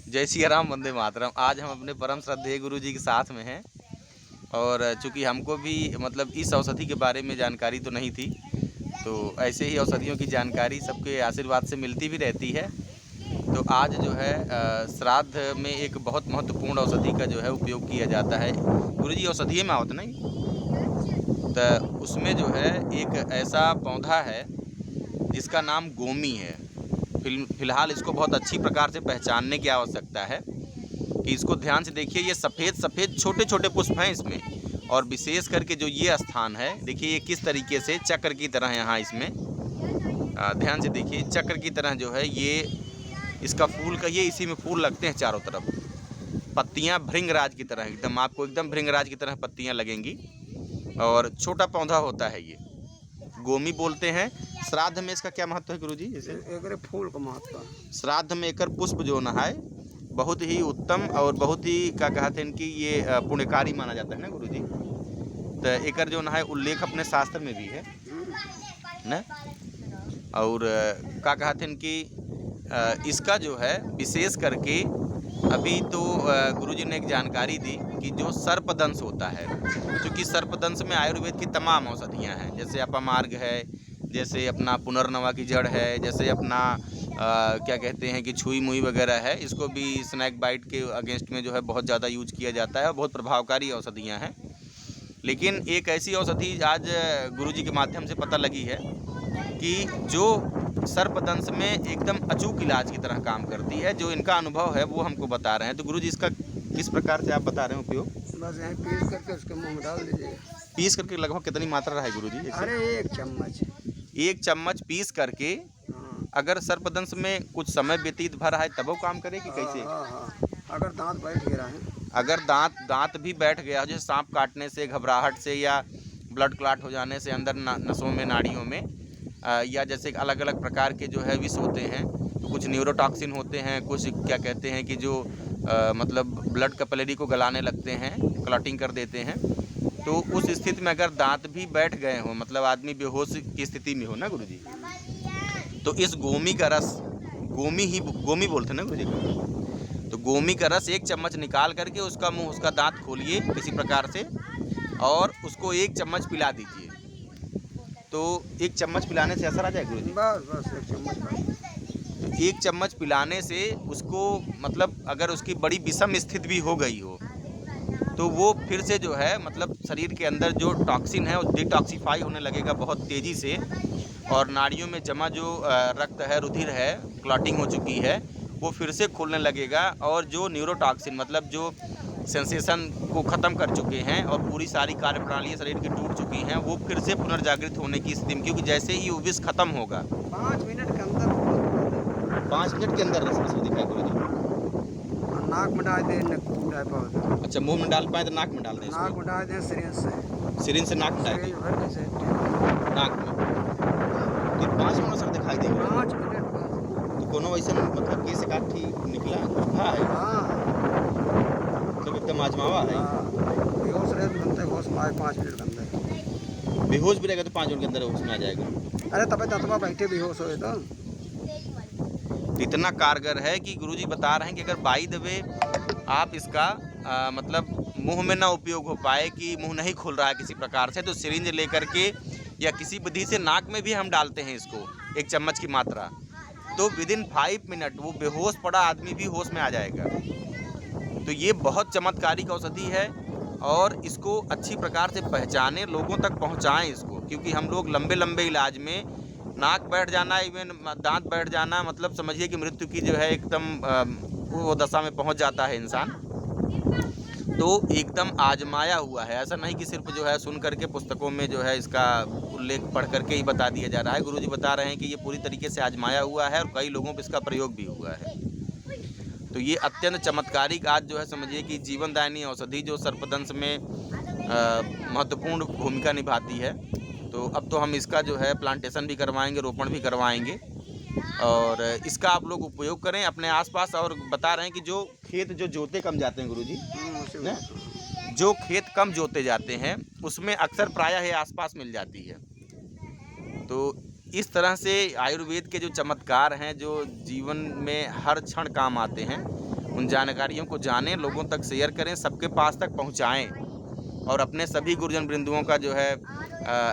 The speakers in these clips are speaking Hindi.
जय सिया राम, वंदे मातरम। आज हम अपने परम श्रद्धेय गुरु जी के साथ में हैं और चूँकि हमको भी मतलब इस औषधि के बारे में जानकारी तो नहीं थी, तो ऐसे ही औषधियों की जानकारी सबके आशीर्वाद से मिलती भी रहती है। तो आज जो है श्राद्ध में एक बहुत महत्वपूर्ण औषधि का जो है उपयोग किया जाता है। गुरु जी औषधि में आवत नहीं, तो उसमें जो है एक ऐसा पौधा है जिसका नाम गोमी है। फिलहाल इसको बहुत अच्छी प्रकार से पहचानने की आवश्यकता है कि इसको ध्यान से देखिए। ये सफ़ेद छोटे छोटे पुष्प हैं इसमें, और विशेष करके जो ये स्थान है देखिए ये किस तरीके से चक्र की तरह यहाँ इसमें ध्यान से देखिए, चक्र की तरह जो है ये इसका फूल का, ये इसी में फूल लगते हैं चारों तरफ। पत्तियाँ भृंगराज की तरह एकदम, आपको एकदम भृंगराज की तरह पत्तियाँ लगेंगी और छोटा पौधा होता है ये, गोमी बोलते हैं। श्राद्ध में इसका क्या महत्व है गुरुजी? एक फूल का महत्व है। श्राद्ध में एकर पुष्प जो न है बहुत ही उत्तम और बहुत ही क्या कहते हैं कि ये पुण्यकारी माना जाता है ना गुरुजी। तो एकर जो न है उल्लेख अपने शास्त्र में भी है ना। और क्या कहते हैं कि इसका जो है विशेष करके अभी तो गुरुजी ने एक जानकारी दी कि जो सर्पदंश होता है, क्योंकि सर्पदंश में आयुर्वेद की तमाम औषधियाँ हैं, जैसे अपमार्ग है, जैसे अपना पुनर्नवा की जड़ है, जैसे अपना क्या कहते हैं कि छुई मुई वगैरह है। इसको भी स्नैक बाइट के अगेंस्ट में जो है बहुत ज़्यादा यूज किया जाता है और बहुत प्रभावकारी औषधियाँ हैं। लेकिन एक ऐसी औषधि आज गुरुजी के माध्यम से पता लगी है कि जो सर्पदंश में एकदम अचूक इलाज की तरह काम करती है। जो इनका अनुभव है वो हमको बता रहे हैं। तो गुरुजी इसका किस प्रकार से आप बता रहे हैं उपयोग? बस यहाँ पीस करके उसके मुंह में डाल दीजिए। पीस करके लगभग कितनी मात्रा रहा है गुरुजी? अरे 1 चम्मच। 1 चम्मच पीस करके अगर सर्पदंश में कुछ समय व्यतीत भर रहा है तब वो काम करेगी कैसे? अगर दांत बैठ गया है, अगर दांत भी बैठ गया, जैसे सांप काटने से, घबराहट से, या ब्लड क्लॉट हो जाने से अंदर नसों में, नाड़ियों में, या जैसे अलग अलग प्रकार के जो है विष होते हैं, तो कुछ न्यूरोटॉक्सिन होते हैं, कुछ क्या कहते हैं कि जो मतलब ब्लड कैपिलरी को गलाने लगते हैं, क्लॉटिंग कर देते हैं। तो उस स्थिति में अगर दांत भी बैठ गए हों, मतलब आदमी बेहोश की स्थिति में हो ना गुरुजी, तो इस गोमी का रस, गोमी बोलते हैं ना गुरुजी, तो गोमी का रस 1 चम्मच निकाल करके उसका मुंह, उसका दांत खोलिए किसी प्रकार से और उसको 1 चम्मच पिला दीजिए। तो 1 चम्मच पिलाने से असर आ जाएगा गुरुजी? बस 1 चम्मच। तो 1 चम्मच पिलाने से उसको मतलब अगर उसकी बड़ी विषम स्थिति भी हो गई हो तो वो फिर से जो है मतलब शरीर के अंदर जो टॉक्सिन है वो डिटॉक्सीफाई होने लगेगा बहुत तेज़ी से, और नाड़ियों में जमा जो रक्त है, रुधिर है, क्लॉटिंग हो चुकी है, वो फिर से खोलने लगेगा, और जो न्यूरोटॉक्सिन मतलब जो सेंसेशन को ख़त्म कर चुके हैं और पूरी सारी कार्यप्रणाली शरीर की टूट चुकी हैं, वो फिर से पुनर्जागृत होने की स्थिति में, क्योंकि जैसे ही वो विष खत्म होगा 5 मिनट के अंदर 5 मिनट के अंदर रस दिखाई गुरुजी। नाक में डाल दें, अच्छा, मुंह में डाल पाए तो नाक में डाल दें? नाक में डाल दें, सिरिंज से नाक में डाल दें, नाक में। तो 5 मिनट सर दिखाई देगा? 5 मिनट बस। तो कोनो वैसे मतलब केस काठी निकला था है? मतलब एकदम आजमावा है? बेहोश रहे तो बनते होश में आए 5 मिनट के अंदर। बेहोश भी रहेगा तो 5 मिनट के अंदर होश में आ जाएगा? अरे तब ततवा बैठे बेहोश हो तो इतना कारगर है कि गुरुजी बता रहे हैं कि अगर बाई द वे आप इसका मतलब मुंह में ना उपयोग हो पाए, कि मुंह नहीं खुल रहा है किसी प्रकार से, तो सिरिंज लेकर के या किसी विधि से नाक में भी हम डालते हैं इसको 1 चम्मच की मात्रा, तो विदिन 5 मिनट वो बेहोश पड़ा आदमी भी होश में आ जाएगा। तो ये बहुत चमत्कारिक औषधि है और इसको अच्छी प्रकार से पहचाने, लोगों तक पहुँचाएँ इसको, क्योंकि हम लोग लंबे लंबे इलाज में नाक बैठ जाना, इवन दांत बैठ जाना, मतलब समझिए कि मृत्यु की जो है एकदम वो दशा में पहुंच जाता है इंसान। तो एकदम आजमाया हुआ है, ऐसा नहीं कि सिर्फ जो है सुन करके पुस्तकों में जो है इसका उल्लेख पढ़ करके ही बता दिया जा रहा है। गुरुजी बता रहे हैं कि ये पूरी तरीके से आजमाया हुआ है और कई लोगों पर इसका प्रयोग भी हुआ है। तो ये अत्यंत चमत्कारिक आज जो है समझिए कि जीवनदायिनी औषधि जो सर्पदंश में महत्वपूर्ण भूमिका निभाती है। तो अब तो हम इसका जो है प्लांटेशन भी करवाएंगे, रोपण भी करवाएंगे, और इसका आप लोग उपयोग करें अपने आसपास। और बता रहे हैं कि जो खेत जो जोते कम जाते हैं गुरुजी, जो खेत कम जोते जाते हैं उसमें अक्सर प्रायः ये आसपास मिल जाती है। तो इस तरह से आयुर्वेद के जो चमत्कार हैं, जो जीवन में हर क्षण काम आते हैं, उन जानकारियों को जानें, लोगों तक शेयर करें, सबके पास तक पहुंचाएं और अपने सभी गुरुजन बिंदुओं का जो है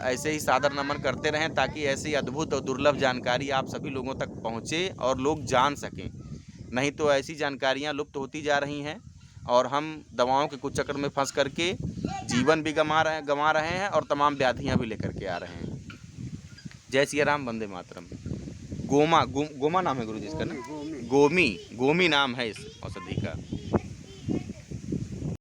ऐसे ही सादर नमन करते रहें ताकि ऐसी अद्भुत और दुर्लभ जानकारी आप सभी लोगों तक पहुंचे और लोग जान सकें। नहीं तो ऐसी जानकारियां लुप्त होती जा रही हैं और हम दवाओं के कुचक्र में फंस करके जीवन भी गंवा रहे हैं और तमाम व्याधियां भी लेकर के आ रहे हैं। जय सिया राम, वंदे मातरम। गोमा नाम है गुरु जी इसका ना, गोमी नाम है इस औषधि का।